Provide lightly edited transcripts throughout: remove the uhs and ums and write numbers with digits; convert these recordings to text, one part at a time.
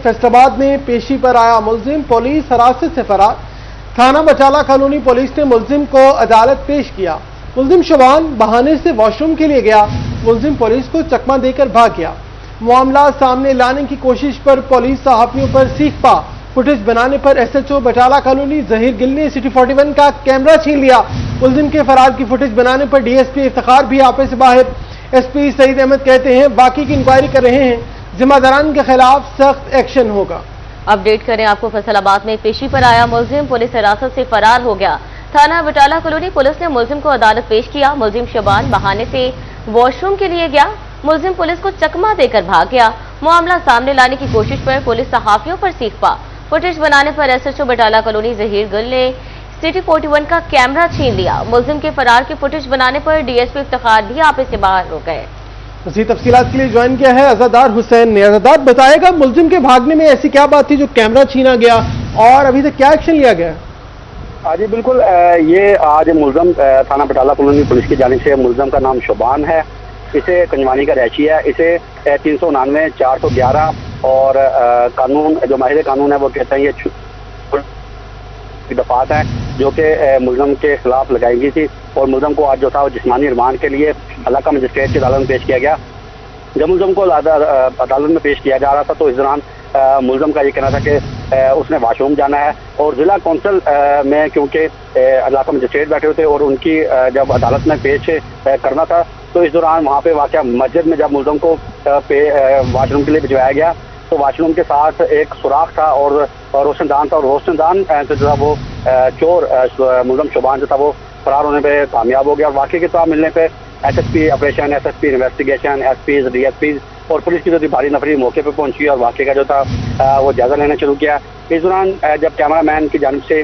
फैसलाबाद में पेशी पर आया मुलजिम पुलिस हिरासत से फरार। थाना बटाला कॉलोनी पुलिस ने मुलजिम को अदालत पेश किया। मुलजिम शबान बहाने से वॉशरूम के लिए गया। मुलजिम पुलिस को चकमा देकर भाग गया। मामला सामने लाने की कोशिश पर पुलिस सहाफियों पर सीख पा। फुटेज बनाने पर एसएचओ बटाला कॉलोनी जहीर गिल ने सिटी 41 का कैमरा छीन लिया। मुलजिम के फरार की फुटेज बनाने पर डीएसपी इफ्तिखार भी आपे से बाहर। एसपी सईद अहमद कहते हैं बाकी की इंक्वायरी कर रहे हैं, जिम्मेदारान के खिलाफ सख्त एक्शन होगा। अपडेट करें आपको, फैसलाबाद में पेशी पर आया मुलजिम पुलिस हिरासत से फरार हो गया। थाना बटाला कॉलोनी पुलिस ने मुलजिम को अदालत पेश किया। मुलजिम शबान बहाने से वॉशरूम के लिए गया। मुलजिम पुलिस को चकमा देकर भाग गया। मामला सामने लाने की कोशिश पर पुलिस सहाफियों पर सीख पा। फुटेज बनाने पर एसएचओ बटाला कॉलोनी जहीर गिल ने सिटी 41 का कैमरा छीन लिया। मुलजिम के फरार की फुटेज बनाने पर डीएसपी इफ्तिखार भी आपे से बाहर हो गए। मज़ीद तफसीलात के लिए ज्वाइन किया है अज़ादार हुसैन ने। अज़ादार, बताएगा मुलजिम के भागने में ऐसी क्या बात थी जो कैमरा छीना गया और अभी तक क्या एक्शन लिया गया? जी बिल्कुल, ये आज मुलजिम थाना बटाला कॉलोनी पुलिस की जानिब से, मुलजिम का नाम शबान है, इसे कंजवानी का रैशी है। इसे 399, 411 और कानून जो माहिर कानून है वो कहते हैं ये दफात हैं जो कि मुलजिम के खिलाफ लगाई गई थी। और मुलजिम को आज जो था वो जिस्मानी रिमांड के लिए इलाका मजिस्ट्रेट की अदालत में पेश किया गया। जब मुलजिम को अदालत में पेश किया जा रहा था तो इस दौरान मुलजिम का ये कहना था कि उसने वाशरूम जाना है और जिला कौंसिल में क्योंकि इलाका मजिस्ट्रेट बैठे हुए थे और उनकी जब अदालत में पेश करना था तो इस दौरान वहाँ पे वाक़या मस्जिद में जब मुलजिम को वाशरूम के लिए भिजवाया गया तो वाशरूम के साथ एक सुराख था और रोशनदान था, और रोशनदान से जो था वो चोर मुलजिम शबान जो था वो फरार होने पे कामयाब हो गया। और वाक़े की तौर मिलने पे SSP operation, SSP investigation, SPs, DSPs और पुलिस की जो थी भारी नफरी मौके पे पहुंची और वाक़े का जो था वो जायजा लेना शुरू किया। इस दौरान जब कैमरामैन की जानिब से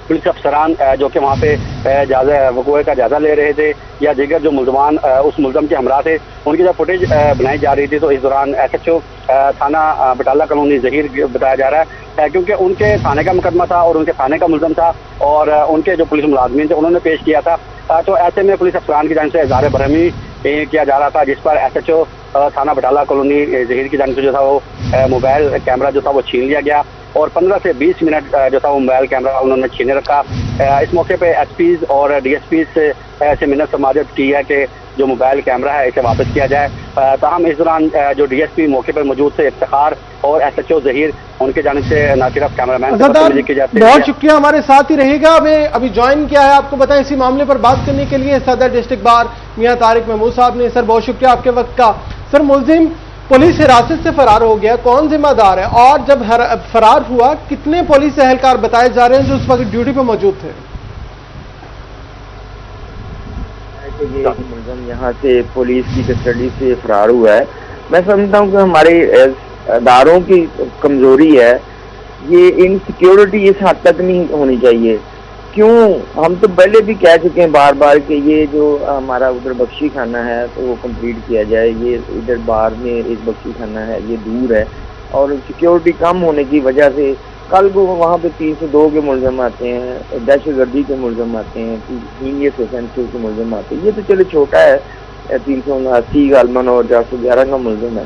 पुलिस अफसरान जो कि वहाँ पे वक़ूए का जायजा ले रहे थे या दीगर जो मुलजमान उस मुलजम के हमरा थे उनकी जब फुटेज बनाई जा रही थी तो इस दौरान एसएचओ थाना बटाला कॉलोनी जहीर बताया जा रहा है क्योंकि उनके थाने का मुकदमा था और उनके थाने का मुलजम था और उनके जो पुलिस मुलाजमीन थे उन्होंने पेश किया था। तो ऐसे में पुलिस अफसरान की जानिब से इज़हार बरहमी किया जा रहा था, जिस पर एसएचओ थाना बटाला कॉलोनी जहीर की जानिब से जो था वो मोबाइल कैमरा जो था वो छीन लिया गया और 15 से 20 मिनट जो था वो मोबाइल कैमरा उन्होंने छीने रखा। इस मौके पे एसपीज और डीएसपीज से मिन्नत समाजत की है कि जो मोबाइल कैमरा है इसे वापस किया जाए। ताहम इस दौरान जो डीएसपी मौके पर मौजूद थे इफ्तिखार और एसएचओ जहीर उनके जानिब से न सिर्फ कैमरामैन बहुत शुक्रिया, हमारे साथ ही रहेगा। अभी ज्वाइन किया है, आपको बताएं इसी मामले पर बात करने के लिए सदर डिस्ट्रिक्ट बार मियां तारिक महमूद साहब ने। सर बहुत शुक्रिया आपके वक्त का। सर, मुलजिम पुलिस हिरासत से फरार हो गया, कौन जिम्मेदार है और जब फरार हुआ कितने पुलिस एहलकार बताए जा रहे हैं जो उस वक्त ड्यूटी पर मौजूद थे? ये मुलजिम यहाँ से पुलिस की कस्टडी से फरार हुआ है। मैं समझता हूँ कि हमारे अदारों की कमजोरी है, ये इनसिक्योरिटी इस हद तक नहीं होनी चाहिए। क्यों, हम तो पहले भी कह चुके हैं बार बार कि ये जो हमारा उधर बख्शी खाना है तो वो कंप्लीट किया जाए। ये इधर बाहर में एक बख्शी खाना है, ये दूर है और सिक्योरिटी कम होने की वजह से कल को वहाँ पे 302 के मुलजिम आते हैं, दहशतगर्दी के मुलजिम आते हैं, सीनियर ऑफेंसिव के मुलजिम आते हैं। ये तो चलो छोटा है, 380 गालमन और 411 का मुलजिम है।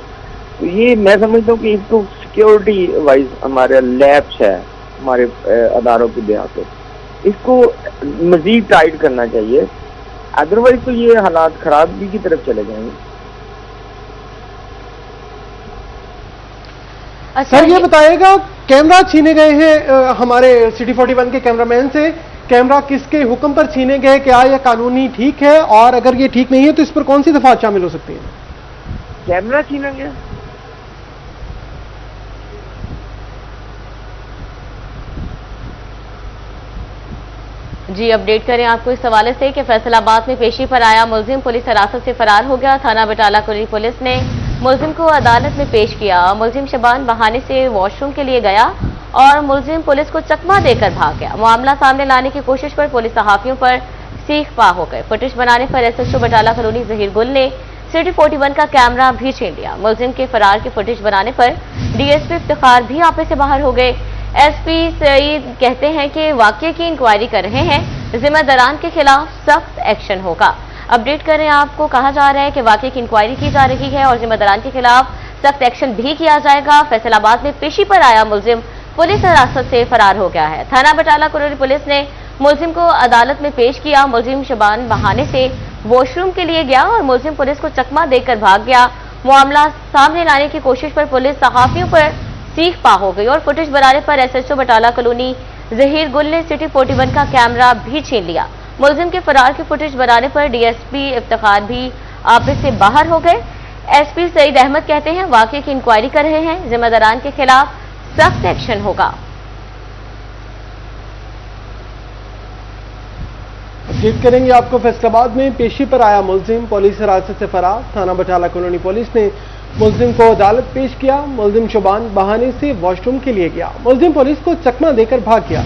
तो ये मैं समझता हूँ कि इसको सिक्योरिटी वाइज हमारे लैब्स है हमारे अदारों के बिहार पे, इसको मजीद टाइट करना चाहिए, अदरवाइज तो ये हालात खराबी की तरफ चले जाएंगे। सर ये बताएगा, कैमरा छीने गए हैं हमारे सिटी 41 के कैमरामैन से, कैमरा किसके हुक्म पर छीने गए, क्या यह कानूनी ठीक है और अगर ये ठीक नहीं है तो इस पर कौन सी दफात शामिल हो सकती है? कैमरा छीना गया, जी अपडेट करें आपको इस हवाले से कि फैसलाबाद में पेशी पर आया मुलजिम पुलिस हिरासत से फरार हो गया। थाना बटाला कॉलोनी पुलिस ने मुलजिम को अदालत में पेश किया। मुलजिम शबान बहाने से वॉशरूम के लिए गया और मुलजिम पुलिस को चकमा देकर भाग गया। मामला सामने लाने की कोशिश पर पुलिस सहाफियों पर सीख पा हो गए। फुटेज बनाने पर एसएचओ बटाला कॉलोनी जहीर गुल ने सिटी 41 का कैमरा भी छीन लिया। मुलजिम के फरार की फुटेज बनाने पर डीएसपी इफ्तिखार भी आपे से बाहर हो गए। एसपी सईद कहते हैं कि वाकये की इंक्वायरी कर रहे हैं, जिम्मेदारान के खिलाफ सख्त एक्शन होगा। अपडेट करें आपको, कहा जा रहा है कि वाकये की इंक्वायरी की जा रही है और जिम्मेदारान के खिलाफ सख्त एक्शन भी किया जाएगा। फैसलाबाद में पेशी पर आया मुलजिम पुलिस हिरासत से फरार हो गया है। थाना बटाला कलोनी पुलिस ने मुलजिम को अदालत में पेश किया। मुलजिम शबान बहाने से वॉशरूम के लिए गया और मुलजिम पुलिस को चकमा देकर भाग गया। मामला सामने लाने की कोशिश पर पुलिस सहाफियों पर सीख पा हो गई और फुटेज बनाने पर एसएचओ बटाला कॉलोनी जहीर गुल ने सिटी 41 का कैमरा भी छीन लिया। मुलजिम के फरार की फुटेज बनाने पर डीएसपी इफ्तिखार भी आपस से बाहर हो गए। एसपी सईद अहमद कहते हैं वाकये की इंक्वायरी कर रहे हैं, जिम्मेदारान के खिलाफ सख्त एक्शन होगा। अपडेट करेंगे आपको। फैसलाबाद में पेशी पर आया मुलजिम पुलिस हिरासत से फरार। थाना बटाला कॉलोनी पुलिस ने मुलजिम को अदालत पेश किया। मुलजिम शुबान बहाने से वॉशरूम के लिए गया। मुलजिम पुलिस को चकमा देकर भाग गया।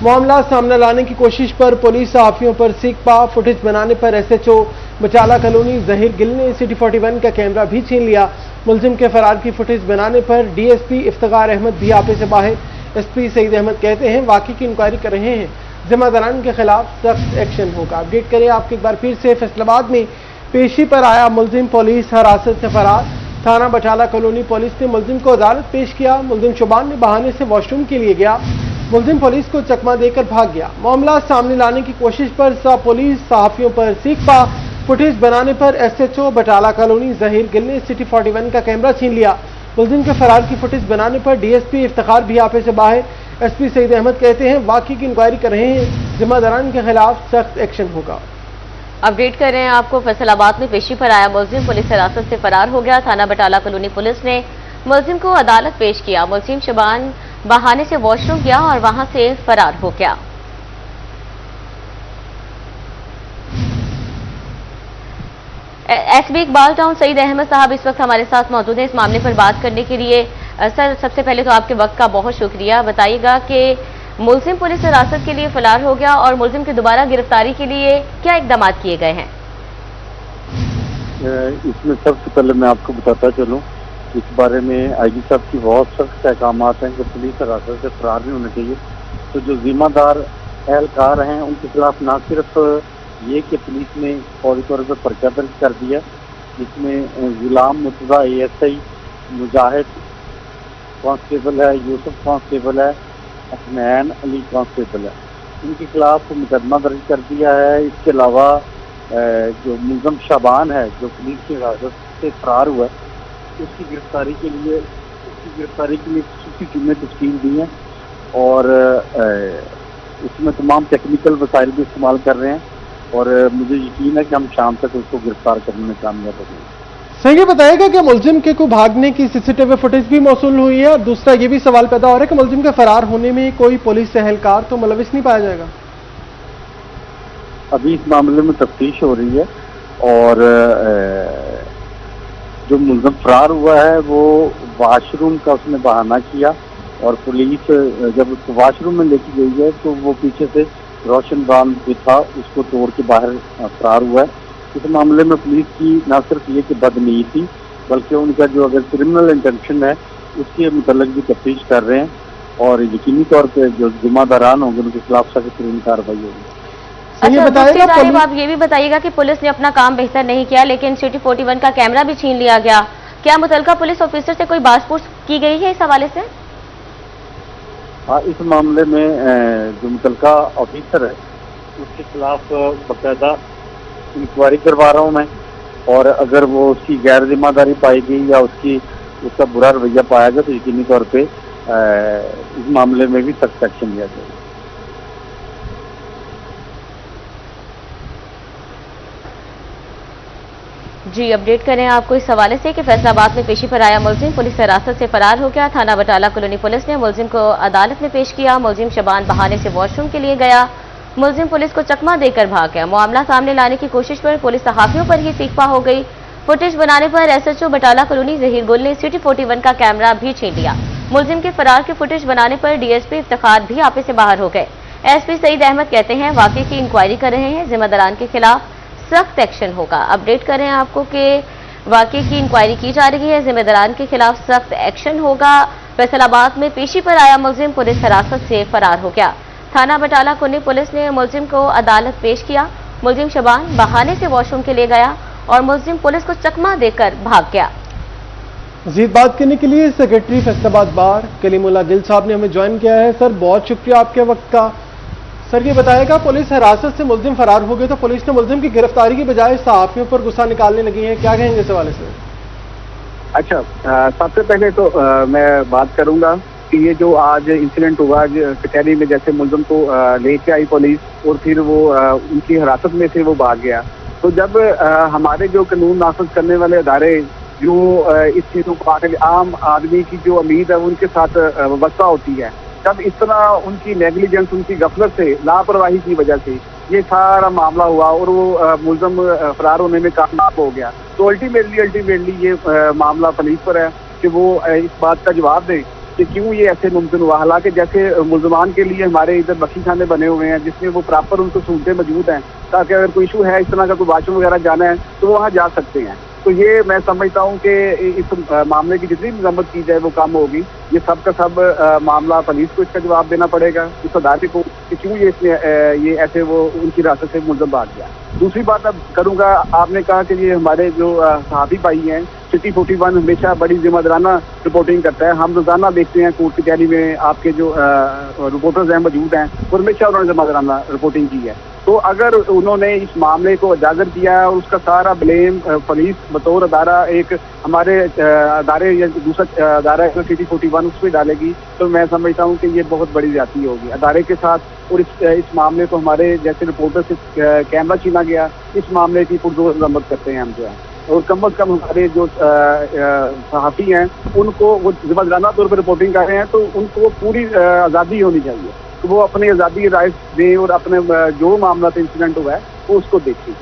मामला सामने लाने की कोशिश पर पुलिस सहाफियों पर सीख पा। फुटेज बनाने पर एसएचओ बटाला कॉलोनी जहीर गिल ने सिटी 41 का कैमरा भी छीन लिया। मुलजिम के फरार की फुटेज बनाने पर डीएसपी इफ्तिखार अहमद भी आपे से बाहर। एसपी सईद अहमद कहते हैं वाकई की इंक्वायरी कर रहे हैं, जिम्मेदारान के खिलाफ सख्त एक्शन होगा। अपडेट करें आपको एक बार फिर से। फैसलाबाद में पेशी पर आया मुलजिम पुलिस हिरासत से फरार। थाना बटाला कॉलोनी पुलिस ने मुलजिम को अदालत पेश किया। मुलजिम शुबान ने बहाने से वॉशरूम के लिए गया। मुलजिम पुलिस को चकमा देकर भाग गया। मामला सामने लाने की कोशिश पर पुलिस सहाफियों पर सीख पा। फुटेज बनाने पर एसएचओ बटाला कॉलोनी जहीर गिल ने सिटी 41 का कैमरा छीन लिया। मुलजिम के फरार की फुटेज बनाने पर डीएसपी इफ्तिखार भी आपे से बाहर। एसपी सईद अहमद कहते हैं वाकई की इंक्वायरी कर रहे हैं, जिम्मेदारान के खिलाफ सख्त एक्शन होगा। अपडेट कर रहे हैं आपको। फैसलाबाद में पेशी पर आया मुलजिम पुलिस हिरासत से फरार हो गया। थाना बटाला कॉलोनी पुलिस ने मुलजिम को अदालत पेश किया। मुलजिम शबान बहाने से वॉशरूम गया और वहां से फरार हो गया। एसबी इकबाल टाउन सईद अहमद साहब इस वक्त हमारे साथ मौजूद हैं इस मामले पर बात करने के लिए। सर, सबसे पहले तो आपके वक्त का बहुत शुक्रिया। बताइएगा कि मुलजिम पुलिस हिरासत के लिए फरार हो गया और मुलजिम की दोबारा गिरफ्तारी के लिए क्या इकदाम किए गए हैं? इसमें सबसे पहले मैं आपको बताता चलूं, इस बारे में आईजी साहब की बहुत सख्त अहकाम हैं कि पुलिस हिरासत से फरार नहीं होने चाहिए। तो जो जिम्मेदार एहलकार हैं उनके खिलाफ न सिर्फ ये कि पुलिस ने फौरी तौर पर पर्चा दर्ज कर दिया, जिसमें गुलाम मुर्तजा ASI, मुजाहिद कांस्टेबल है, यूसुफ कांस्टेबल है, हसनैन अली कांस्टेबल है, इनके खिलाफ मुकदमा दर्ज कर दिया है। इसके अलावा जो मुलजिम शबान है जो पुलिस की हिरासत से फरार हुआ है, उसकी गिरफ्तारी के लिए खसूसी टीमें तश्कील दी हैं और इसमें तमाम टेक्निकल वसाइल भी इस्तेमाल कर रहे हैं और मुझे यकीन है कि हम शाम तक उसको गिरफ्तार करने में कामयाब होंगे। सर, ये बताएगा कि मुलजिम के को भागने की सीसीटीवी फुटेज भी मौसूल हुई है और दूसरा ये भी सवाल पैदा हो रहा है कि मुलजिम के फरार होने में कोई पुलिस एहलकार तो मुलविस नहीं पाया जाएगा? अभी इस मामले में तफ्तीश हो रही है और जो मुलजिम फरार हुआ है वो वॉशरूम का उसने बहाना किया और पुलिस जब उसको वॉशरूम में लेके गई है तो वो पीछे से रोशन बांध जो था उसको तोड़ के बाहर फरार हुआ है। इस मामले में पुलिस की न सिर्फ ये कि बदनीयती थी बल्कि उनका जो अगर क्रिमिनल इंटेंशन है उसके मुतल्लिक भी तफ्तीश कर रहे हैं और यकीनी तौर पर जो जिम्मेदारान होंगे उनके खिलाफ सख्त तरीन कार्रवाई होगी। अच्छा, आप ये भी बताइएगा कि पुलिस ने अपना काम बेहतर नहीं किया लेकिन सिटी 41 का कैमरा भी छीन लिया गया। क्या मुतलका पुलिस ऑफिसर से कोई बातचीत की गई है इस हवाले से? हाँ, इस मामले में जो मुतलका ऑफिसर है उसके खिलाफ बाकायदा इंक्वायरी करवा रहा हूँ मैं और अगर वो उसकी गैर जिम्मेदारी पाई गई या उसका बुरा रवैया पाया गया तो यकीनी तौर पे इस मामले में भी सख्त एक्शन लिया जाएगा। जी, अपडेट करें आपको इस हवाले से कि फैसलाबाद में पेशी पर आया मुलजिम पुलिस हिरासत से फरार हो गया। थाना बटाला कॉलोनी पुलिस ने मुलजिम को अदालत में पेश किया। मुलजिम शबान बहाने से वॉशरूम के लिए गया। मुलजिम पुलिस को चकमा देकर भाग गया। मामला सामने लाने की कोशिश पर पुलिस सहाफियों पर ही सीखपा हो गई। फुटेज बनाने पर एसएचओ बटाला कॉलोनी जहीर गुल ने सिटी 41 का कैमरा भी छीन लिया। मुलजिम के फरार की फुटेज बनाने पर डीएसपी इफ्तिखार भी आपे से बाहर हो गए। एसपी सईद अहमद कहते हैं वाकई की इंक्वायरी कर रहे हैं, जिम्मेदारान के खिलाफ सख्त एक्शन होगा। अपडेट करें आपको कि वाकई की इंक्वायरी की जा रही है, जिम्मेदारान के खिलाफ सख्त एक्शन होगा। फैसलाबाद में पेशी पर आया मुलजिम पुलिस हिरासत से फरार हो गया। थाना बटाला कॉलोनी पुलिस ने मुलजिम को अदालत पेश किया। मुलजिम शबान बहाने से वॉशरूम के लिए गया और मुलजिम पुलिस को चकमा देकर भाग गया। मज़ीद बात करने के लिए सेक्रेटरी फैसलाबाद बार कलीमुल्लाह गिल साहब ने हमें ज्वाइन किया है। सर, बहुत शुक्रिया आपके वक्त का। सर, ये बताएगा, पुलिस हिरासत से मुलजिम फरार हो गए तो पुलिस ने मुलजिम की गिरफ्तारी की बजाय सहाफ़ियों पर गुस्सा निकालने लगी है, क्या कहेंगे इस हवाले से? अच्छा, सबसे पहले तो मैं बात करूंगा कि ये जो आज इंसिडेंट हुआ कचहरी में, जैसे मुलजिम को लेके आई पुलिस और फिर वो उनकी हिरासत में से वो भाग गया, तो जब हमारे जो कानून नाफिज करने वाले अदारे जो इस चीज़ों को आगे आम आदमी की जो उम्मीद है उनके साथ वाबस्ता होती है, तब इस तरह उनकी नेगलिजेंस, उनकी गफलत से, लापरवाही की वजह से ये सारा मामला हुआ और वो मुलजिम फरार होने में कामयाब हो गया। तो अल्टीमेटली ये मामला पुलिस पर है कि वो इस बात का जवाब दें कि क्यों ये ऐसे मुमकिन हुआ। हालांकि जैसे मुलजमान के लिए हमारे इधर बख्शी खाने बने हुए हैं जिसमें वो प्रॉपर उनको सहूलतें मौजूद हैं, ताकि अगर कोई इशू है, इस तरह का कोई वाशरूम वगैरह जाना है तो वो वहाँ जा सकते हैं। तो ये मैं समझता हूँ कि इस मामले की जितनी मजम्मत की जाए वो कम होगी। ये सब का सब मामला पुलिस को इसका जवाब देना पड़ेगा, इस अदालत को, कि क्यों ये ऐसे वो उनकी रास्ते से मुलजम भाग गया। दूसरी बात अब करूँगा, आपने कहा कि ये हमारे जो सहाफ़ी भाई हैं, सिटी 41 हमेशा बड़ी जिम्मेदाराना रिपोर्टिंग करता है। हम रोजाना देखते हैं कोर्ट कचहरी में आपके जो रिपोर्टर्स हैं मौजूद हैं, और हमेशा उन्होंने जिम्मेदाराना रिपोर्टिंग की है। तो अगर उन्होंने इस मामले को उजागर किया है और उसका सारा ब्लेम पुलिस बतौर अदारा एक हमारे अदारे या दूसरा अदारा सिटी 41 उस पर डालेगी, तो मैं समझता हूँ कि ये बहुत बड़ी ज्यादती होगी अदारे के साथ। और इस मामले को हमारे जैसे रिपोर्टर से कैमरा छीना गया, इस मामले की पुरजोर मजम्मत करते हैं हम जो है। और कम अज़ कम हमारे जो सहाफ़ी हैं उनको वो जिम्मेदाराना तौर पर रिपोर्टिंग कर रहे हैं, तो उनको पूरी आज़ादी होनी चाहिए, तो वो अपनी आज़ादी राइट दें और अपने जो मामला से इंसिडेंट हुआ है वो उसको देखिए।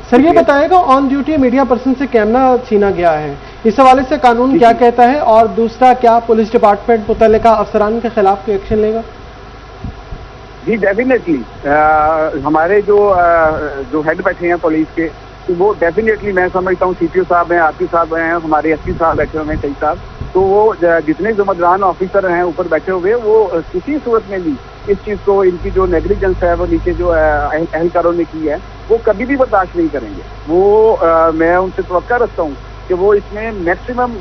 सर, ये बताएगा, ऑन ड्यूटी मीडिया पर्सन से कैमरा छीना गया है, इस हवाले से कानून क्या कहता है? और दूसरा, क्या पुलिस डिपार्टमेंट मुतल्लिका अफसरान के खिलाफ कोई एक्शन लेगा? जी डेफिनेटली, हमारे जो हेड बैठे हैं पुलिस के, तो वो डेफिनेटली मैं समझता हूँ CPO साहब हैं, RP साहब हैं, हमारे SP साहब बैठे हुए हैं, कई साहब, तो वो जितने जिम्मेदारान ऑफिसर हैं ऊपर बैठे हुए, वो किसी सूरत में भी इस चीज़ को, इनकी जो नेगलिजेंस है वो नीचे जो अहलकारों ने की है, वो कभी भी बर्दाश्त नहीं करेंगे। वो मैं उनसे तवक्का रखता हूँ कि वो इसमें मैक्सिमम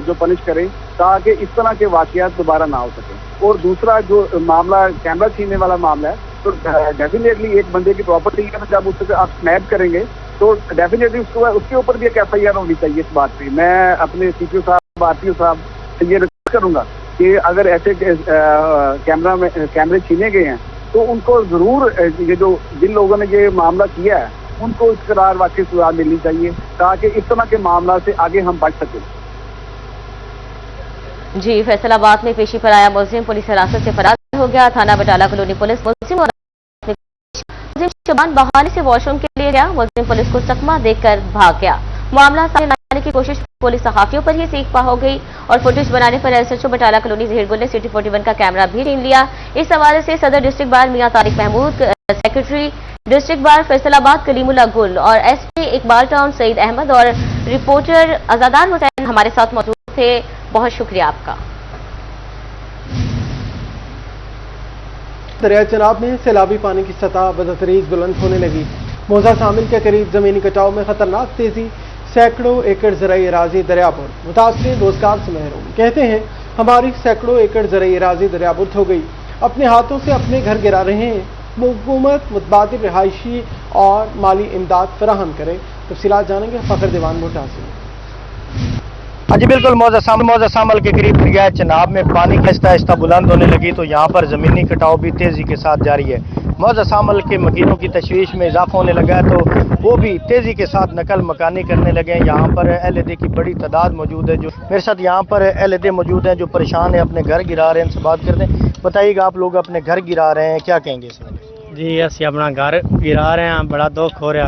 जो पनिश करें ताकि इस तरह के वाक़यात दोबारा ना हो सकें। और दूसरा जो मामला कैमरा छीनने वाला मामला है, तो डेफिनेटली एक बंदे की प्रॉपर्टी है, जब उससे आप स्नैप करेंगे तो डेफिनेटली उसके ऊपर भी एक FIR होनी चाहिए। इस बात पे मैं अपने CPO साहब, RPO साहब से ये रिक्वेस्ट करूँगा कि अगर ऐसे कैमरे छीने गए हैं तो उनको ज़रूर, ये जो जिन लोगों ने ये मामला किया है उनको इस करार वाकई सजा मिलनी चाहिए, ताकि इस तरह के मामला से आगे हम बच सकें। जी, फैसलाबाद में पेशी पर आया मुलजिम पुलिस हिरासत से फरार हो गया। थाना बटाला कॉलोनी पुलिस मुलजिम शबान बहाने से वॉशरूम के लिए गया, मुलजिम पुलिस को चकमा देकर भाग गया। मामला सामने लाने की कोशिश पुलिस सहाफियों पर ही सीखपा हो गई और फुटेज बनाने पर SHO बटाला कॉलोनी जहीरगुल ने सिटी 41 का कैमरा भी छीन लिया। इस हवाले से सदर district bar Mian Tariq Mahmood, secretary district bar Faisalabad Kalimullah Gul और SP इकबाल टाउन सईद अहमद और रिपोर्टर अजादार हुसैन हमारे साथ मौजूद थे। बहुत शुक्रिया आपका। दरिया चनाब में सैलाबी पानी की सतह बदतरीज बुलंद होने लगी। मोजा शामिल के करीब जमीनी कटाव में खतरनाक तेजी, सैकड़ों एकड़ ज़राई अराजी दरियाबुर, मुतासरीन रोजगार से महरूम। कहते हैं हमारी सैकड़ों एकड़ ज़राई अराजी दरियाबुर हो गई, अपने हाथों से अपने घर गिरा रहे हैं। हुकूमत मुतबादिल रिहायशी और माली इमदाद फराहम करे। तफसीलात जानेंगे फखर दीवान भुट्टा से। जी बिल्कुल, मौजा शामल के करीब दरिया चनाब में पानी आहिस्ता आहिस्ता बुलंद होने लगी, तो यहाँ पर ज़मीनी कटाव भी तेज़ी के साथ जारी है। मौजा शामल के मकीनों की तशवीश में इजाफा होने लगा है, तो वो भी तेज़ी के साथ नकल मकानी करने लगे हैं। यहाँ पर LAD की बड़ी तादाद मौजूद है। जो मेरे साथ यहाँ पर LAD मौजूद हैं जो परेशान है, अपने घर गिरा रहे हैं। इनसे बात करते हैं। बताइएगा, आप लोग अपने घर गिरा रहे हैं, क्या कहेंगे इसमें? जी, असी अपना घर गिरा रहे हैं, बड़ा दुख हो रहा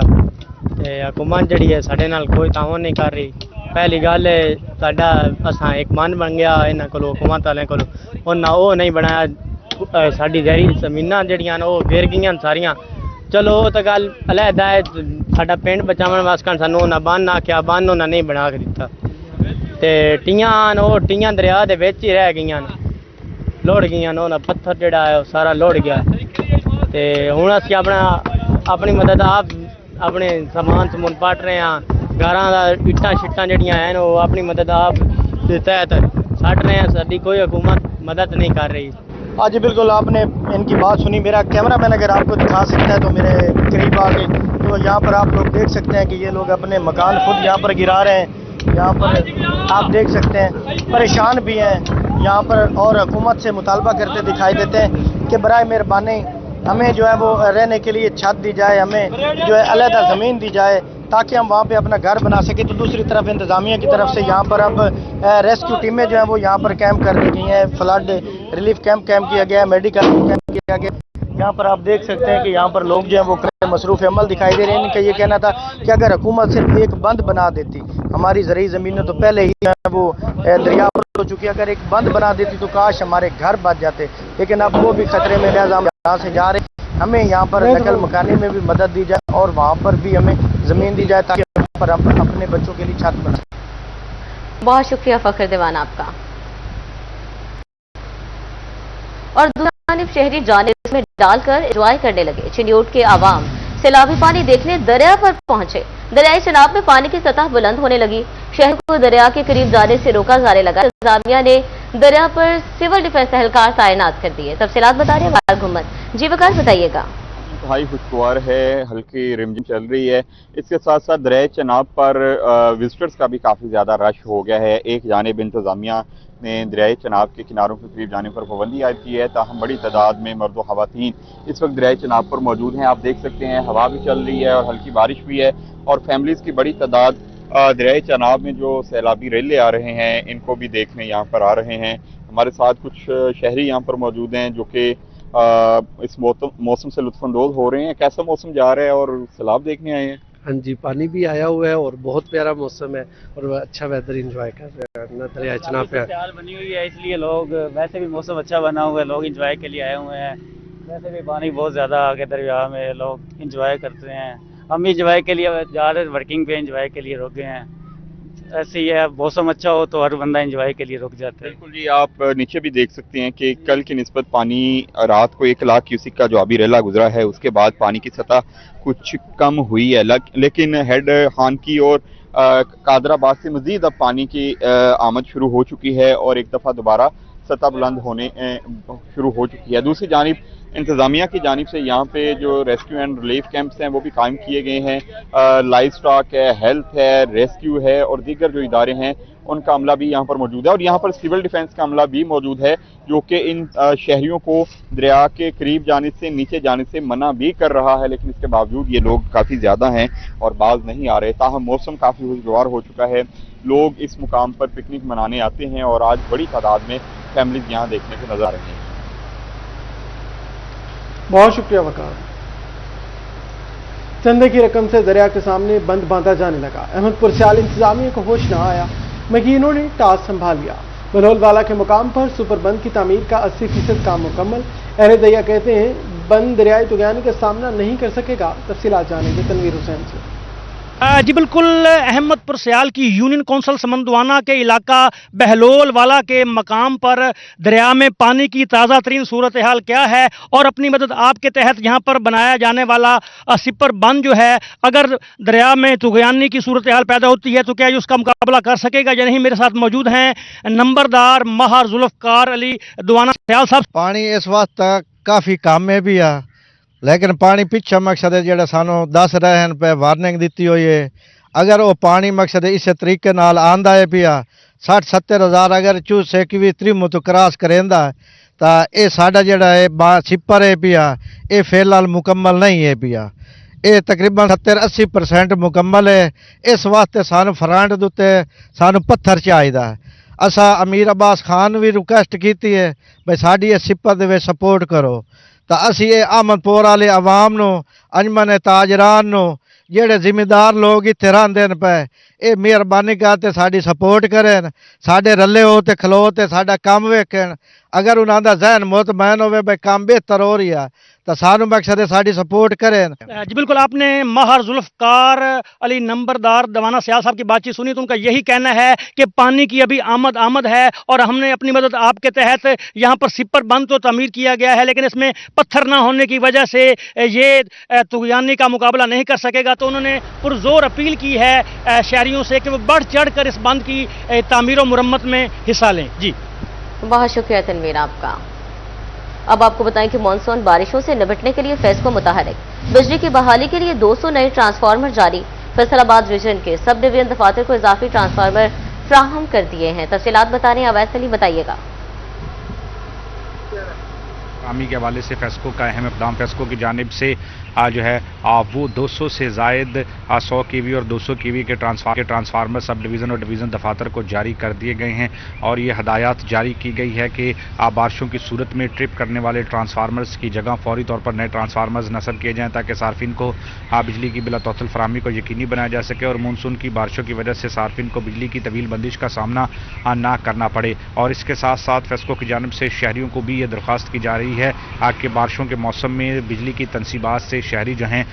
ते हुकूमत जड़ी है साडे नाल कोई तावन नहीं कर रही। पहली गल साडा असां एक मन बन गया इन्हां कोलों, हुकूमत वालें कोलों, उन्हां ओह नहीं बनाया। साडी जहरी ज़मीनां जड़ियां न ओह गिर गईयां सारियां। चलो वो तो गल अलहदा है, साडा पिंड बचावन वास्ते सानू उन्हां बन आख्या, बन उन्हां नहीं बना के दित्ता ते टियां न ओह टियां दरिया दे विच ही रह गईयां न, लुढ़ गईयां न। उन्हां पत्थर जिहड़ा है सारा लुढ़ गया ते हुण असीं अपनी मदद आप अपने समान समून पट रहे हैं। घरां दा इट्टां शिट्टां जड़ियां हैं वो अपनी मदद आप ਦੇ ਤਹਿਤ ਛੱਡ ਰਹੇ हैं, साडी कोई हुकूमत मदद नहीं कर रही। हाँ जी बिल्कुल, आपने इनकी बात सुनी। मेरा कैमरामैन अगर आपको दिखा सकता है तो मेरे करीब आके, तो यहाँ पर आप लोग देख सकते हैं कि ये लोग अपने मकान खुद यहाँ पर गिरा रहे हैं। यहाँ पर आप देख सकते हैं परेशान भी हैं यहाँ पर, और हुकूमत से मुतालबा करते दिखाई देते हैं कि बराए मेहरबानी हमें जो है वो रहने के लिए छत दी जाए, हमें जो है अलहदा ज़मीन दी जाए ताकि हम वहाँ पे अपना घर बना सकें। तो दूसरी तरफ इंतज़ामिया की तरफ से यहाँ पर अब रेस्क्यू टीमें जो हैं वो यहाँ पर कैंप कर दी गई हैं, फ्लड रिलीफ कैंप किया गया है, मेडिकल कैंप किया गया। यहाँ पर आप देख सकते हैं कि यहाँ पर लोग जो हैं वो मसरूफ़ अमल दिखाई दे रहे हैं। इनका ये कहना था कि अगर हुकूमत सिर्फ एक बंद बना देती, हमारी ज़रूरी ज़मीनें तो पहले ही वो दरिया पर हो चुकी, अगर एक बंद बना देती तो काश हमारे घर बच जाते, लेकिन अब वो भी खतरे में, लिहाजा हम यहाँ से जा रहे हैं। हमें यहाँ पर नकल मकानी में भी मदद दी जाए और वहाँ पर भी हमें ज़मीन दी जाए ताकि वहाँ पर हम अपने बच्चों के लिए छत बनाएं। बहुत शुक्रिया फखर दीवान आपका। और दूसरी जानिब शहरी जाने में डालकर एंजॉय करने लगे। चिन्योट के आवाम सैलाबी पानी देखने दरिया पर पहुंचे। दरियाई सैलाब में पानी की सतह बुलंद होने लगी। शहर को दरिया के करीब जाने से रोका जाने लगा। इंतजामिया ने दरिया पर सिविल डिफेंस एहलकार तैनात कर दिए। तफसीलात बता रहे हैं वकार घुम्मत। जी वकार बताइएगा। इंतहाई खुशगवार है, हल्की रिमझिम चल रही है। इसके साथ साथ दरिया चनाब पर विजिटर्स का भी काफ़ी ज़्यादा रश हो गया है। एक जानिब इंतजामिया ने दरियाई चनाब के किनारों के करीब जाने पर पाबंदी आयद की है, ताहम बड़ी तादाद में मर्द व ख़वातीन इस वक्त दरियाई चनाब पर मौजूद हैं। आप देख सकते हैं हवा भी चल रही है और हल्की बारिश भी है, और फैमिलीज़ की बड़ी तादाद दरियाई चनाब में जो सैलाबी रेले आ रहे हैं इनको भी देखने यहाँ पर आ रहे हैं। हमारे साथ कुछ शहरी यहाँ पर मौजूद हैं जो कि इस मौसम से लुत्फानंदोज़ हो रहे हैं। कैसा मौसम जा रहा है और सैलाब देखने आए हैं? हाँ जी, पानी भी आया हुआ है और बहुत प्यारा मौसम है और अच्छा वेदर एंजॉय कर रहे हैं दरिया चनाब पे। बनी हुई है इसलिए लोग, वैसे भी मौसम अच्छा बना हुआ है, लोग एंजॉय के लिए आए हुए हैं। वैसे भी पानी बहुत ज़्यादा आ गया दरिया में, लोग एंजॉय करते हैं। हम एंजॉय के लिए जा रहे हैं, वर्किंग पे एंजॉय के लिए रुक गए हैं। ऐसे ही है, मौसम अच्छा हो तो हर बंदा एंजॉय के लिए रुक जाता है। बिल्कुल जी, आप नीचे भी देख सकते हैं कि कल की निस्बत पानी रात को 1 लाख क्यूसिक का जो आबी रेला गुजरा है, उसके बाद पानी की सतह कुछ कम हुई है, लेकिन हेड खान की और कादराबाद से मजीद अब पानी की आमद शुरू हो चुकी है और एक दफ़ा दोबारा सतह बुलंद होने शुरू हो चुकी है। दूसरी जानिब इंतज़ामिया की जानिब से यहाँ पे जो रेस्क्यू एंड रिलीफ कैंप्स हैं वो भी कायम किए गए हैं। लाइव स्टॉक है, हेल्थ है, रेस्क्यू है और दीगर जो इदारे हैं उनका अमला भी यहाँ पर मौजूद है। और यहाँ पर सिविल डिफेंस का अमला भी मौजूद है जो कि इन शहरियों को दरिया के करीब जाने से, नीचे जाने से मना भी कर रहा है, लेकिन इसके बावजूद ये लोग काफ़ी ज़्यादा हैं और बाज नहीं आ रहे। ताहम मौसम काफ़ी खुशगवार हो चुका है, लोग इस मुकाम पर पिकनिक मनाने आते हैं और आज बड़ी तादाद में फैमिलीज यहाँ देखने को नजर आ रही हैं। बहुत शुक्रिया वकार। चंदे की रकम से दरिया के सामने बंद बांधा जाने लगा। अहमदपुर सियाल इंतजामिया को होश न आया, मकीनों ने टास्क संभाल लिया। बनोलवाला के मुकाम पर सुपर बंद की तामीर का 80% काम मुकम्मल। अहले दरिया कहते हैं बंद दरियाई तुगयानी का सामना नहीं कर सकेगा। तफसीलात जानेंगे तनवीर हुसैन से। जी बिल्कुल, अहमदपुर सियाल की यूनियन कौंसल समंदवाना के इलाका बहलोल वाला के मकाम पर दरिया में पानी की ताज़ा तरीन सूरत हाल क्या है और अपनी मदद आपके तहत यहाँ पर बनाया जाने वाला सिपर बंद जो है, अगर दरिया में तुगयानी की सूरत हाल पैदा होती है तो क्या ये उसका मुकाबला कर सकेगा या नहीं। मेरे साथ मौजूद हैं नंबरदार माहर जुल्फकार अली दवाना सियाल साहब। पानी इस वक्त काफ़ी कम में भी है, लेकिन पानी पिछा मकसद है जो सानू दस रहे हैं पे वार्निंग दी हुई है। अगर वो पानी मकसद इस तरीके नाल आंदा है पिया 60-70 हज़ार अगर चूसे की भी त्रिमु तो क्रॉस करेंदा तो ये साडा जड़ा है सिपर है पिया, ये फिलहाल मुकम्मल नहीं है पिया। ये तकरीबन 70-80% मुकम्मल है। इस वास्ते सानू फ्रंट दे उत्ते सानू पत्थर चाहिदा है। असा अमीर अब्बास खान भी रिक्वेस्ट की है भाई साडी सिपर दे सपोर्ट करो, तो असी ये अहमदपुर वाले आवाम नो, अंजमन ताजरान नो, जेड़े जिम्मेदार लोग इत्थे रहिंदे न पे, ये मेहरबानी करते साडी सपोर्ट करें, साडे रले हो ते खलो ते साडा काम वेखन। अगर उन्हां दा जहन मुतमैन होवे भाई काम बेहतर हो रही है तो तो सानू मकसद साड़ी सपोर्ट करें। जी बिल्कुल, आपने माहर जुल्फकार अली नंबरदार दवाना सियाल साहब की बातचीत सुनी तो उनका यही कहना है कि पानी की अभी आमद है और हमने अपनी मदद आपके तहत यहाँ पर सिपर बंद तो तामीर किया गया है, लेकिन इसमें पत्थर ना होने की वजह से ये तुगयानी का मुकाबला नहीं कर सकेगा। तो उन्होंने पुरजोर अपील की है शहरियों से कि वो बढ़ चढ़ कर इस बंद की तामीर और मुरम्मत में हिस्सा लें। जी बहुत शुक्रिया तनवीर आपका। अब आपको बताएं कि मानसून बारिशों से निपटने के लिए फेस्को मुतहरिक, बिजली की बहाली के लिए 200 नए ट्रांसफार्मर जारी। फैसलाबाद रीजन के सब डिवीजन दफातर को इजाफी ट्रांसफार्मर फ्राहम कर दिए हैं। तफसीलात बता रहे हैं अवैस अली, बताइएगा। आमी के हवाले से फेस्को का अहम इक़दाम, फेस्को की जानिब से जो है वो 200 से ज़ायद 100 केवी और 200 केवी के ट्रांसफार्मर सब डिवीज़न और डिवीज़न दफातर को जारी कर दिए गए हैं और ये हदायत जारी की गई है कि बारिशों की सूरत में ट्रिप करने वाले ट्रांसफार्मर्स की जगह फौरी तौर पर नए ट्रांसफार्मर्स नस्ब किए जाएँ ताकि सार्फिन को बिजली की बिला तौतुल फराहमी को यकीनी बनाया जा सके और मानसून की बारिशों की वजह से सार्फिन को बिजली की तवील बंदिश का सामना ना करना पड़े। और इसके साथ साथ फेस्को की जानिब से शहरियों को भी ये दरख्वास्त की जा रही है कि बारिशों के मौसम में बिजली की तनसीबात से शहरी जो हैं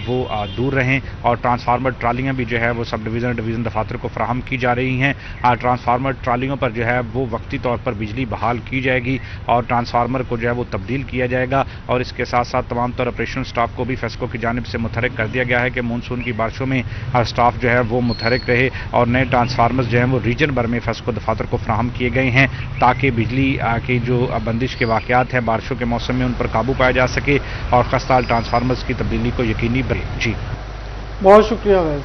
वो दूर रहें और ट्रांसफार्मर ट्रालियाँ भी जो है वो सब डिवीज़न दफातर को फराहम की जा रही हैं। ट्रांसफार्मर ट्रालियों पर जो है वो वक्ती तौर पर बिजली बहाल की जाएगी और ट्रांसफार्मर को जो है वो तब्दील किया जाएगा। और इसके साथ साथ तमाम तर ऑपरेशनल स्टाफ को भी फेस्को की जानिब से मुतहरिक कर दिया गया है कि मानसून की बारिशों में स्टाफ जो है वो मुतहरिक रहे और नए ट्रांसफार्मर्स जो हैं वो रीजन भर में फेस्को दफातर को फराहम किए गए हैं ताकि बिजली की जो बंदिश के वाक़यात हैं बारिशों के मौसम में उन पर काबू पाया जा सके और खस्ताल ट्रांसफार्मर्स की तब्दीली को यकीनी बने। जी बहुत शुक्रिया वैस।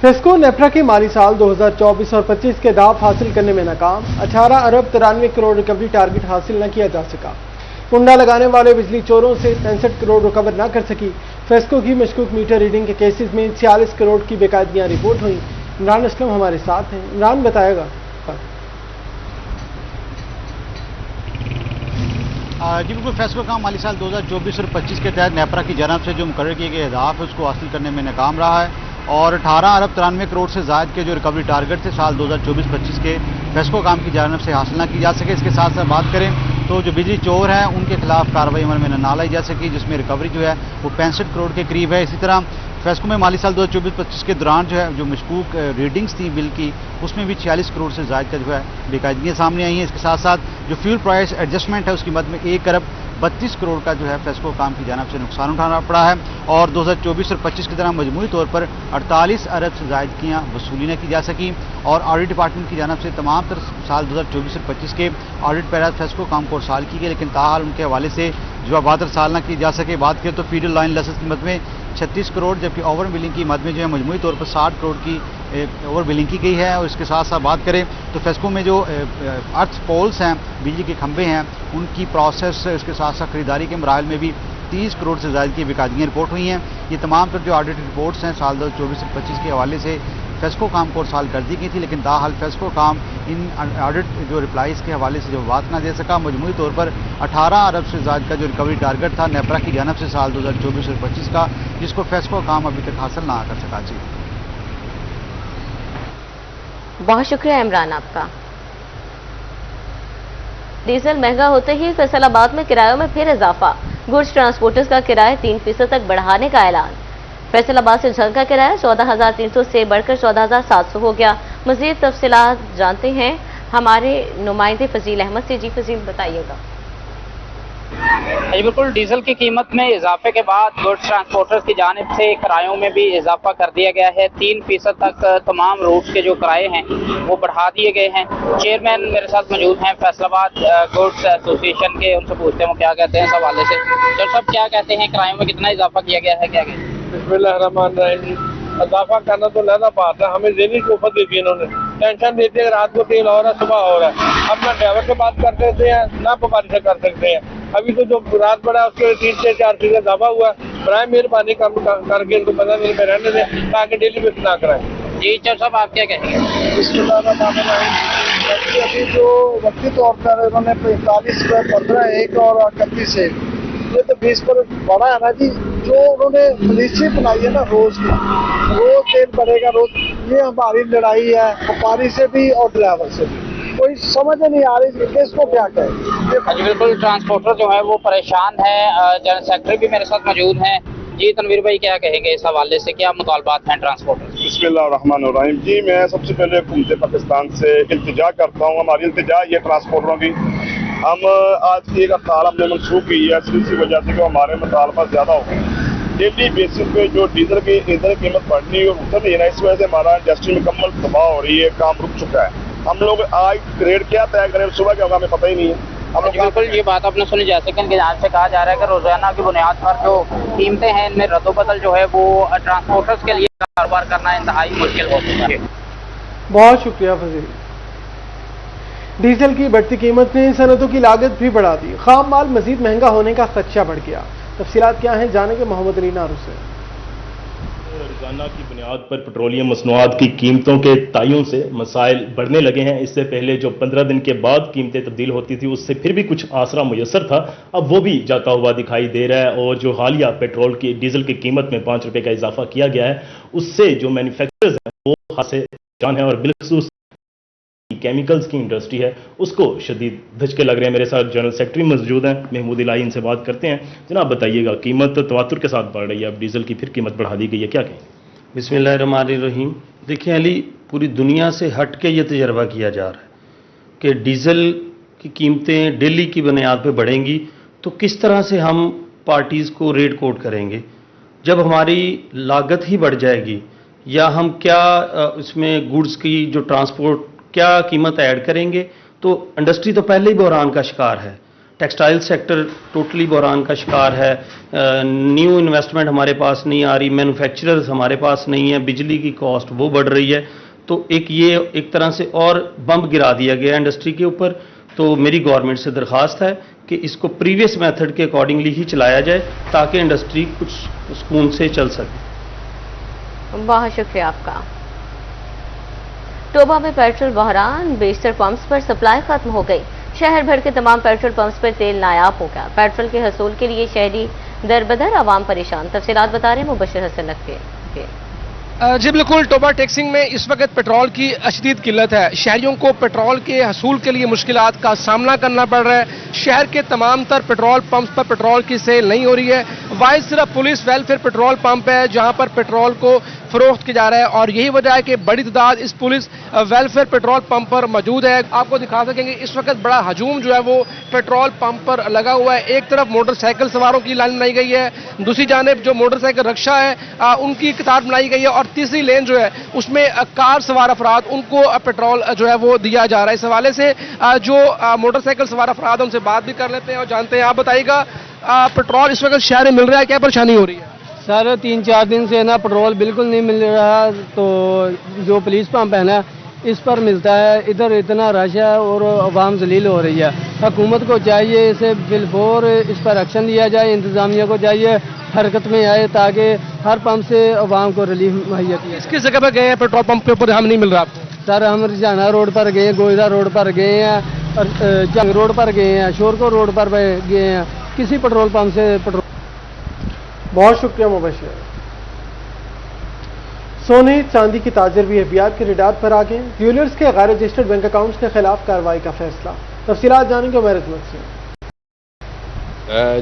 फेस्को नेफ्रा के माली साल 2024 और 25 के दाव हासिल करने में नाकाम, 18 अरब 93 करोड़ रिकवरी टारगेट हासिल न किया जा सका। कुंडा लगाने वाले बिजली चोरों से 65 करोड़ रिकवर न कर सकी। फेस्को की मशकूक मीटर रीडिंग के केसेस में 46 करोड़ की बेकायदगियां रिपोर्ट हुई। इमरान असलम हमारे साथ हैं, इमरान बताएगा। जी बिल्कुल, फेस्को का माली साल 2024 और 25 के तहत नेपरा की जानब से जो मुकर्रर किए गए अहदाफ है उसको हासिल करने में नाकाम रहा है और 18 अरब 93 करोड़ से ज़ायद के जो रिकवरी टारगेट थे साल 2024-25 के फेस्को काम की जानब से हासिल न की जा सके। इसके साथ साथ बात करें तो जो बिजली चोर हैं उनके खिलाफ कार्रवाई अमल में ना लाई जा सकी, जिसमें रिकवरी जो है वो 65 करोड़ के करीब है। इसी तरह फेस्को में माली साल 2024-25 के दौरान जो है जो मशकूक रीडिंग्स थी बिल की उसमें भी 46 करोड़ से ज़ायद का जो है बेकायदगियाँ सामने आई हैं। इसके साथ साथ जो फ्यूल प्राइस एडजस्टमेंट है उसकी मद में 1 अरब 32 करोड़ का जो है फेस्को काम की जानब से नुकसान उठाना पड़ा है और 2024 और 25 की तरह मजमूई तौर पर 48 अरब से ज़ायद की वसूली न की जा सकी और ऑडिट डिपार्टमेंट की जानब से तमाम तर साल 2024 और 25 के ऑडिट पैरा फेस्को काम को साल की गई, लेकिन ताहाल उनके हवाले से जो बहादुर साल न की जा सके। बात करें तो फीडर लाइन लेसेस की मद में 36 करोड़ जबकि ओवर बिलिंग की मद में जो है मजमूई तौर पर 60 करोड़ की ओवर बिलिंग की गई है। और इसके साथ साथ बात करें तो फेस्को में जो अर्थ पोल्स हैं बिजली के खंभे हैं उनकी प्रोसेस, इसके साथ साथ खरीदारी के मराहल में भी 30 करोड़ से ज़्यादा की बेकायदगियाँ रिपोर्ट हुई हैं। ये तमाम तर जो ऑडिट रिपोर्ट्स हैं साल 2024 से 25 के हवाले से फेस्को काम को साल कर दी गई थी, लेकिन ताहाल फेस्को काम इन ऑडिट जो रिप्लाईज़ के हवाले से जो बात ना दे सका। मजमूई तौर पर 18 अरब से ज़्यादा का जो रिकवरी टारगेट था नेपरा की जानब से साल 2024 और 25 का, जिसको फेस्को काम अभी तक हासिल ना कर सका। जी बहुत शुक्रिया इमरान आपका। डीजल महंगा होते ही फैसलाबाद में किरायों में फिर इजाफा, गुड्स ट्रांसपोर्टर्स का किराया 3% तक बढ़ाने का ऐलान। फैसलाबाद से झल का किराया 14,300 से बढ़कर 14,700 हो गया। मजीद तफसीलात जानते हैं हमारे नुमाइंदे फजील अहमद से। जी फजील बताइएगा। बिल्कुल, डीजल की कीमत में इजाफे के बाद गुड्स ट्रांसपोर्टर्स की जानिब से किरायों में भी इजाफा कर दिया गया है। 3% तक तमाम रूट्स के जो किराए हैं वो बढ़ा दिए गए हैं। चेयरमैन मेरे साथ मौजूद हैं फैसलाबाद गुड्स एसोसिएशन के, उनसे पूछते हैं वो क्या कहते हैं इस हवाले से। तो सब क्या कहते हैं, किरायों में कितना इजाफा किया गया है? क्या कहते हैं? बिस्मिल्लाहिर्रहमानिर्रहीम। इजाफा करना तो लहदा बात है, हमें ज़हनी तोहफा दी थी इन्होंने। टेंशन देती है रात को तेल हो रहा है सुबह हो रहा है, अब ना ड्राइवर से बात कर सकते हैं ना व्यापारी से कर सकते हैं। अभी तो जो रात पड़ा है उसके 3 से 4 फीसद इजाफा हुआ। बराए मेहरबानी करके इनको 15 दिन में रहने दें ताकि डेली बेस ना कराएं। जी चल साहब, आप क्या कहेंगे? अभी जो वक्ती तौर पर उन्होंने 45 पर 15 1 और 31 1 ये तो 20 पर बढ़ा है ना जी। जो उन्होंने पॉलिसी बनाई है ना रोज तेल बढ़ेगा रोज, ये हमारी लड़ाई है व्यापारी से भी और ड्राइवर से भी। कोई समझ नहीं आ रही कि इसको क्या कहें। जी बिल्कुल, ट्रांसपोर्टर जो है वो परेशान है। जनरल सेक्रेटरी भी मेरे साथ मौजूद हैं। जी तनवीर भाई, क्या कहेंगे इस हवाले से, क्या मुतालबात हैं ट्रांसपोर्टर? बिस्मिल्लाहिर्रहमानिर्रहीम। जी मैं सबसे पहले हुकूमत पाकिस्तान से इल्तिजा करता हूँ। हमारी इल्तिजा ये ट्रांसपोर्टरों की, हम आज की एक हड़ताल हमने मनसूख की है सिर्फ इसी वजह से कि हमारे मुतालबा ज़्यादा हो गए। डेली बेसिस पे जो डीजल की ईंधन की कीमत बढ़नी और उतर रही है ना, इस वजह से हमारा इंडस्ट्री मुकम्मल तबाह हो रही है, काम रुक चुका है। हम लोग आज रेट क्या तय करें, सुबह क्या होगा हमें पता ही नहीं है। बिल्कुल, ये बात आपने सुनी। जैसे कि इनके जान से कहा जा रहा है कि रोजाना की बुनियाद पर जो कीमतें हैं इनमें रद्दोबदल जो है वो ट्रांसपोर्टर्स के लिए कारोबार करना इंतहाई मुश्किल हो चुका है। बहुत शुक्रिया फजील। डीजल की बढ़ती कीमत ने सनतों की लागत भी बढ़ा दी, खाम माल मजीद महंगा होने का खदशा बढ़ गया। तफसीलात क्या हैं, जानेंगे मोहम्मद अली नारू से। रोजाना की बुनियाद पर पेट्रोलियम मसनूआत की कीमतों के तयन से मसाइल बढ़ने लगे हैं। इससे पहले जो 15 दिन के बाद कीमतें तब्दील होती थी उससे फिर भी कुछ आसरा मुयसर था, अब वो भी जाता हुआ दिखाई दे रहा है। और जो हालिया पेट्रोल की डीजल की कीमत में 5 रुपये का इजाफा किया गया है, उससे जो मैन्युफैक्चरर्स हैं वो हाथ से जान है और बिलखसूस केमिकल्स की इंडस्ट्री है उसको शदीद धचके लग रहे हैं। मेरे साथ जनरल सेक्रेटरी मौजूद हैं, महमूद इलाही, इनसे बात करते हैं। जनाब बताइएगा, कीमत तवातुर के साथ बढ़ रही है, अब डीजल की फिर कीमत बढ़ा दी गई है, क्या कहें? बिस्मिल्लाहिर्रहमानिर्रहीम। देखिए अली, पूरी दुनिया से हट के ये तजर्बा किया जा रहा है कि डीजल की कीमतें डेली की बुनियाद पर बढ़ेंगी तो किस तरह से हम पार्टीज़ को रेट कोड करेंगे जब हमारी लागत ही बढ़ जाएगी, या हम क्या इसमें गुड्स की जो ट्रांसपोर्ट क्या कीमत ऐड करेंगे। तो इंडस्ट्री तो पहले ही बहरान का शिकार है, टेक्सटाइल सेक्टर टोटली बहरान का शिकार है, न्यू इन्वेस्टमेंट हमारे पास नहीं आ रही, मैन्युफैक्चरर्स हमारे पास नहीं है, बिजली की कॉस्ट वो बढ़ रही है। तो एक तरह से और बम्ब गिरा दिया गया इंडस्ट्री के ऊपर। तो मेरी गवर्नमेंट से दरख्वास्त है कि इसको प्रीवियस मेथड के अकॉर्डिंगली ही चलाया जाए ताकि इंडस्ट्री कुछ सुकून से चल सके। बहुत शुक्रिया आपका। टोबा में पेट्रोल बहरान, बेशतर पंप्स पर सप्लाई खत्म हो गई। शहर भर के तमाम पेट्रोल पंप्स पर तेल नायाब हो गया। पेट्रोल के हसूल के लिए शहरी दरबदर, आवाम परेशान। तफसीलात बता रहे हैं मुबशर हसन नकवी। जी बिल्कुल, टोबा टेक्सिंग में इस वक्त पेट्रोल की अशदीद किल्लत है। शहरियों को पेट्रोल के हसूल के लिए मुश्किलात का सामना करना पड़ रहा है। शहर के तमाम तर पेट्रोल पंप्स पर पेट्रोल की सेल नहीं हो रही है। वाहिद सिर्फ पुलिस वेलफेयर पेट्रोल पंप है जहां पर पेट्रोल को फरोख्त किया जा रहा है और यही वजह है कि बड़ी तादाद इस पुलिस वेलफेयर पेट्रोल पंप पर मौजूद है। आपको दिखा सकेंगे इस वक्त बड़ा हजूम जो है वो पेट्रोल पंप पर लगा हुआ है। एक तरफ मोटरसाइकिल सवारों की लाइन बनाई गई है, दूसरी जानिब जो मोटरसाइकिल रक्षा है उनकी कतार बनाई गई है और तीसरी लेन जो है उसमें कार सवार अफराद उनको पेट्रोल जो है वो दिया जा रहा है। इस हवाले से जो मोटरसाइकिल सवार अफराद उनसे बात भी कर लेते हैं और जानते हैं। आप बताइएगा, पेट्रोल इस वक्त शहर में मिल रहा है, क्या परेशानी हो रही है? सर 3-4 दिन से ना पेट्रोल बिल्कुल नहीं मिल रहा। तो जो पुलिस पंप है ना इस पर मिलता है, इधर इतना रश है और आवाम जलील हो रही है। हुकूमत को चाहिए इसे बिलफोर इस पर एक्शन लिया जाए, इंतजामिया को चाहिए हरकत में आए ताकि हर पंप से आवाम को रिलीफ मुहैया किया। किस जगह पर गए हैं पेट्रोल पंप के ऊपर हम नहीं मिल रहा आपको? सर हम रिजाना रोड पर गए, गोयदा रोड पर गए हैं, और जंग रोड पर गए हैं, शोरको रोड पर गए हैं, किसी पेट्रोल पंप से पेट्रोल। बहुत शुक्रिया मुबशर। सोने चांदी की ताजर भी एफबीआर के रडार पर आ गए। ज्वेलर्स के गैर रजिस्टर्ड बैंक अकाउंट्स के खिलाफ कार्रवाई का फैसला। तफसीलात जानेंगे उमर अहमद से।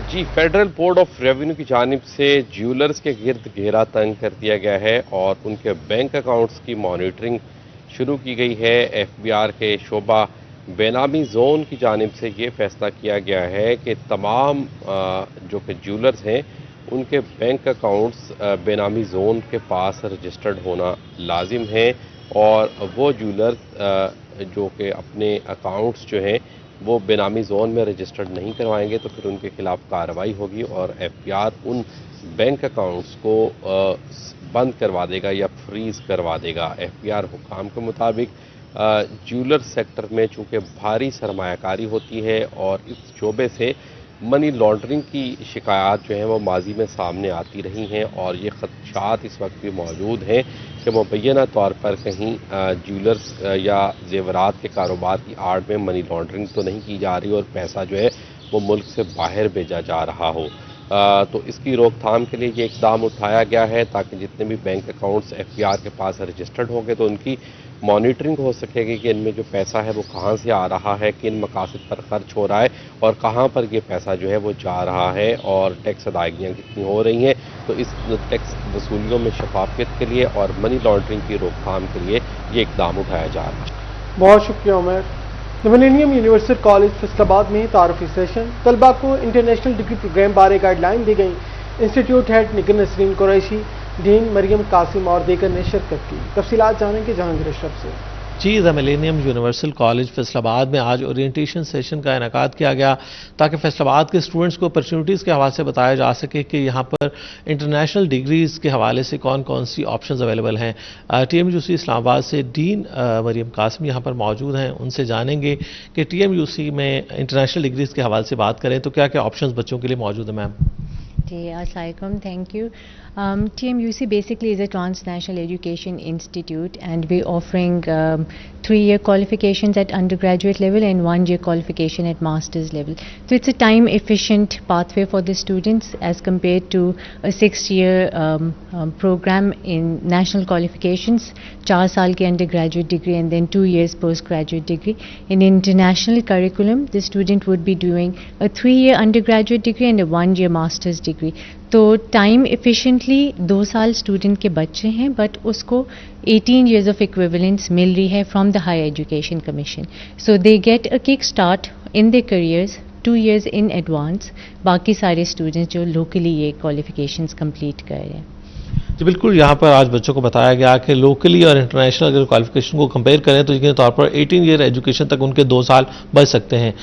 जी, फेडरल बोर्ड ऑफ रेवेन्यू की जानिब से ज्वेलर्स के गिर्द घेरा तंग कर दिया गया है और उनके बैंक अकाउंट्स की मॉनिटरिंग शुरू की गई है। एफबीआर के शोबा बेनामी जोन की जानिब से ये फैसला किया गया है कि तमाम जो कि ज्वेलर्स हैं उनके बैंक अकाउंट्स बेनामी जोन के पास रजिस्टर्ड होना लाजिम है और वो ज्वेलर्स जो कि अपने अकाउंट्स जो हैं वो बेनामी जोन में रजिस्टर्ड नहीं करवाएंगे तो फिर उनके खिलाफ कार्रवाई होगी और एफबीआर उन बैंक अकाउंट्स को बंद करवा देगा या फ्रीज करवा देगा। एफबीआर हुकाम के मुताबिक ज्वेलर सेक्टर में चूँकि भारी सरमायाकारी होती है और इस शोबे से मनी लॉन्ड्रिंग की शिकायत जो हैं वो माजी में सामने आती रही हैं और ये खदशात इस वक्त भी मौजूद हैं कि मुबैना तौर पर कहीं ज्वेलर्स या जेवरात के कारोबार की आड़ में मनी लॉन्ड्रिंग तो नहीं की जा रही और पैसा जो है वो मुल्क से बाहर भेजा जा रहा हो। तो इसकी रोकथाम के लिए ये इकदाम उठाया गया है ताकि जितने भी बैंक अकाउंट्स FBR के पास रजिस्टर्ड होंगे तो उनकी मॉनिटरिंग हो सकेगी कि इनमें जो पैसा है वो कहाँ से आ रहा है, किन मकासद पर खर्च हो रहा है और कहाँ पर ये पैसा जो है वो जा रहा है और टैक्स अदायगियाँ कितनी हो रही हैं। तो इस टैक्स वसूलियों में शफाफियत के लिए और मनी लॉन्ड्रिंग की रोकथाम के लिए ये इकदाम उठाया जा रहा है। बहुत शुक्रिया Umar. Millennium university college Faisalabad में तारुफी सेशन, तलबा को इंटरनेशनल डिग्री प्रोग्राम बारे गाइडलाइन दी गई। Institute head Nigar Nasreen Qureshi, dean Maryam Qasim और दीगर ने शिरकत की। तफसीलात जानेंगे जहांगीर अशरफ से। जी, the millennium universal college Faisalabad में आज ओरिएंटेशन सेशन का इनेकाद किया गया ताकि फैसलाबाद के स्टूडेंट्स को अपॉर्चुनिटीज़ के हवाले से बताया जा सके कि यहाँ पर इंटरनेशनल डिग्रीज़ के हवाले से कौन कौन सी ऑप्शंस अवेलेबल हैं। TMUC इस्लामाबाद से डीन मरियम कासिम यहाँ पर मौजूद हैं, उनसे जानेंगे कि TMUC में इंटरनेशनल डिग्रीज़ के हवाले से बात करें तो क्या क्या ऑप्शंस बच्चों के लिए मौजूद हैं। मैम जी, अस्सलाम, thank you. TMUC basically is a transnational education institute and we're offering 3-year qualifications at undergraduate level and 1-year qualification at master's level. So it's a time efficient pathway for the students as compared to a 6-year program in national qualifications, 4 साल के undergraduate degree and then 2 years postgraduate degree. In international curriculum, the student would be doing a 3-year undergraduate degree and a 1-year master's degree. तो time efficiently 2 साल student के बच्चे हैं but उसको 18 years of equivalence मिल रही है from the higher education commission. So they get a kick start in their careers 2 years in advance. बाकी सारे स्टूडेंट्स जो लोकली ये क्वालिफिकेशंस कंप्लीट कर रहे हैं. जी बिल्कुल, यहाँ पर आज बच्चों को बताया गया कि लोकली और इंटरनेशनल अगर क्वालिफिकेशन को कंपेयर करें तो यकीनी तौर पर 18 ईयर एजुकेशन तक उनके 2 साल बच सकते हैं.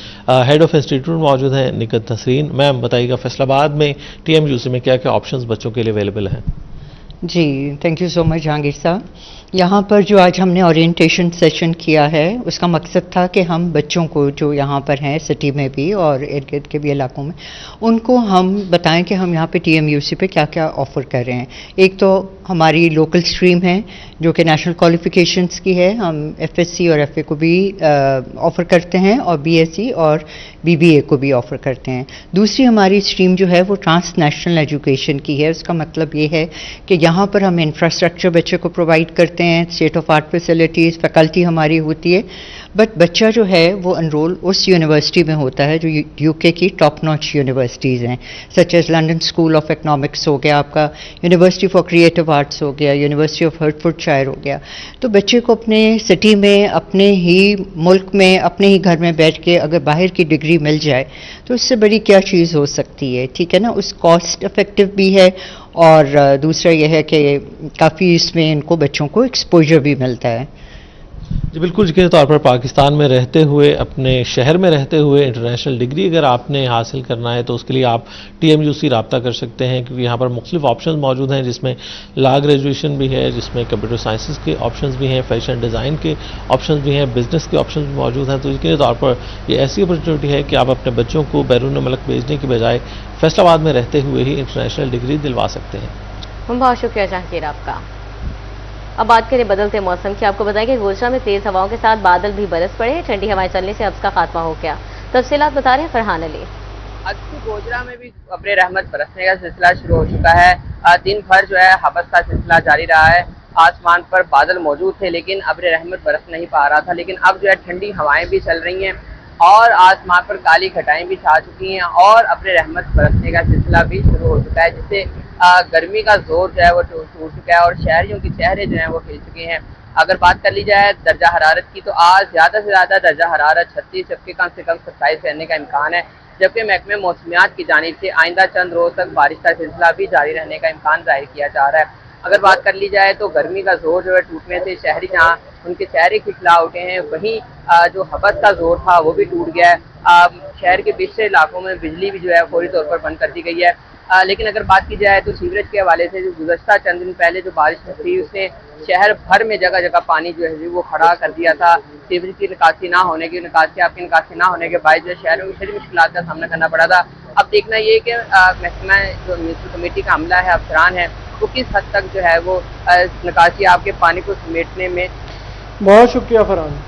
हेड ऑफ इंस्टीट्यूट मौजूद हैं निगर नसरीन. मैम बताइएगा फैसलाबाद में TMUC में क्या क्या ऑप्शंस बच्चों के लिए अवेलेबल हैं. जी, thank you so much Jahangir sahab. यहाँ पर जो आज हमने ओरिएंटेशन सेशन किया है उसका मकसद था कि हम बच्चों को जो यहाँ पर हैं सिटी में भी और इर्द गिर्द के भी इलाकों में उनको हम बताएं कि हम यहाँ पे TMUC पे क्या क्या ऑफ़र कर रहे हैं. एक तो हमारी लोकल स्ट्रीम है जो कि नेशनल क्वालिफिकेशंस की है. हम FSC और FA को भी ऑफ़र करते हैं और BSc और BBA को भी ऑफ़र करते हैं. दूसरी हमारी स्ट्रीम जो है वो ट्रांसनेशनल एजुकेशन की है. उसका मतलब ये है कि यहाँ पर हम इंफ्रास्ट्रक्चर बच्चे को प्रोवाइड करते हैं, state of art facilities, faculty हमारी होती है. बट बच्चा जो है वो एनरोल उस यूनिवर्सिटी में होता है जो UK की टॉप नॉच यूनिवर्सिटीज़ हैं, such as London School of Economics हो गया, आपका यूनिवर्सिटी फॉर क्रिएटिव आर्ट्स हो गया, यूनिवर्सिटी ऑफ हर्टफोर्डशायर हो गया. तो बच्चे को अपने सिटी में, अपने ही मुल्क में, अपने ही घर में बैठ के अगर बाहर की डिग्री मिल जाए तो इससे बड़ी क्या चीज़ हो सकती है. ठीक है ना, उस कॉस्ट इफेक्टिव भी है और दूसरा यह है कि काफ़ी इसमें इनको बच्चों को एक्सपोजर भी मिलता है. जी बिल्कुल, यकीनी तौर पर पाकिस्तान में रहते हुए, अपने शहर में रहते हुए इंटरनेशनल डिग्री अगर आपने हासिल करना है तो उसके लिए आप TMUC रब्ता कर सकते हैं क्योंकि यहाँ पर मुख्तलिफ ऑप्शन मौजूद हैं जिसमें लॉ ग्रेजुएशन भी है, जिसमें कंप्यूटर साइंसेस के ऑप्शंस भी हैं, फैशन डिज़ाइन के ऑप्शंस भी हैं, बिजनेस के ऑप्शंस भी मौजूद हैं. तो यकीनी तौर पर ये ऐसी अपॉर्चुनिटी है कि आप अपने बच्चों को बैरून मुल्क भेजने की बजाय फैसलाबाद में रहते हुए ही इंटरनेशनल डिग्री दिलवा सकते हैं. बहुत शुक्रिया जहांगीर आपका. अब बात करें बदलते मौसम की. आपको बताएं कि गोजरा में तेज हवाओं के साथ बादल भी बरस पड़े. ठंडी हवाएं चलने से हब्स का खात्मा हो गया. तफसीलात बता रहे हैं फरहान अली. आज गोजरा में भी अब्र रहमत बरसने का सिलसिला शुरू हो चुका है. दिन भर जो है हब्स का सिलसिला जारी रहा है. आसमान पर बादल मौजूद थे लेकिन अब्र रहमत बरस नहीं पा रहा था. लेकिन अब जो है ठंडी हवाएं भी चल रही हैं और आसमान पर काली घटाएं भी छा चुकी हैं और अब्र रहमत बरसने का सिलसिला भी शुरू हो चुका है जिससे गर्मी का जोर जो है वो टूट चुका है और शहरियों के चेहरे जो हैं वो खिल चुके हैं. अगर बात कर ली जाए दर्जा हरारत की तो आज ज़्यादा से ज़्यादा दर्जा हरारत 36 जबकि कम से कम 27 रहने का इम्कान है. जबकि महकमे मौसमियात की जानिब से आइंदा चंद रोज़ तक बारिश का सिलसिला भी जारी रहने का इम्कान जाहिर किया जा रहा है. अगर बात कर ली जाए तो गर्मी का जोर जो है टूटने से शहरी जहाँ उनके चेहरे खिखला उठे हैं वहीं जो हबस का जोर था वो भी टूट गया है. शहर के पिछले इलाकों में बिजली भी जो है फौरी तौर पर बंद कर दी गई है. लेकिन अगर बात की जाए तो सीवरेज के हवाले से जो गुज़श्ता चंद दिन पहले जो बारिश थी उसने शहर भर में जगह जगह पानी जो है वो खड़ा कर दिया था. सीवरेज की निकासी ना होने की निकासी ना होने के बाद जो शहरों को शहरी मुश्किलात का सामना करना पड़ा था. अब देखना ये कि महकमा जो म्यूनसिपल कमेटी का अमला है, अफसरान है, वो किस हद तक जो है वो निकासी आपके पानी को समेटने में. बहुत शुक्रिया फरहान.